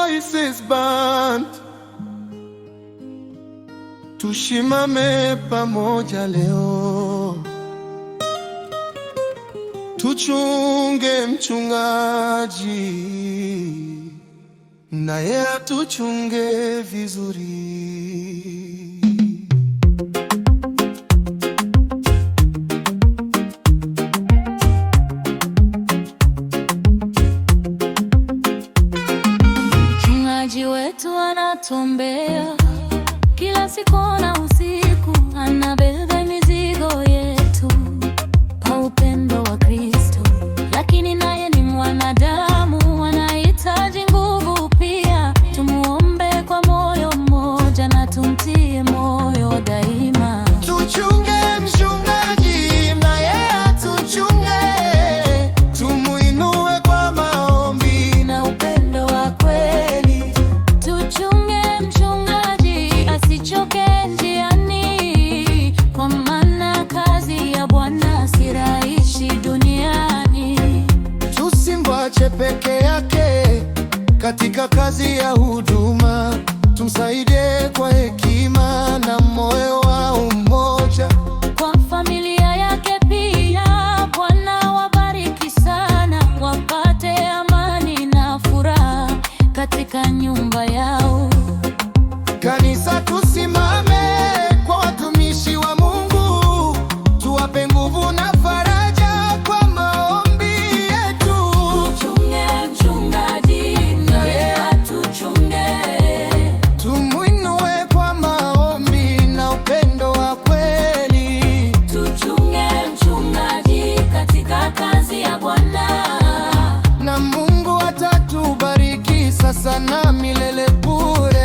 Voices Band, tushimame pamoja leo, tuchunge mchungaji naye atuchunge vizuri. Mchungaji wetu anatuombea kila siku na usiku, anabeba mizigo yetu kwa upendo wa Kristo. Lakini naye ni mwanadamu, anahitaji nguvu pia. Tumuombe kwa moyo mmoja na tumtie moyo daima. Tuchunge mchungaji naye atuchunge, tumuinue kwa maombi na upendo wa kweli. Tuchunge mchungaji asichoke njiani, kwa maana kazi ya Bwana si rahisi duniani. Tusimwache peke yake katika kazi ya huduma, tumsaidie kwa hekima na moyo wa umoja. Kwa familia yake pia, Bwana wabariki sana, wapate amani na furaha katika nyumba yao. Kanisa, tusimame kwa watumishi wa Mungu, tuwape nguvu na faraja kwa maombi yetu. Tuchunge mchungaji naye atuchunge, tumuinue kwa maombi na upendo wa kweli. tuchunge mchungaji katika kazi ya Bwana, na Mungu atatubariki sasa na milele bure.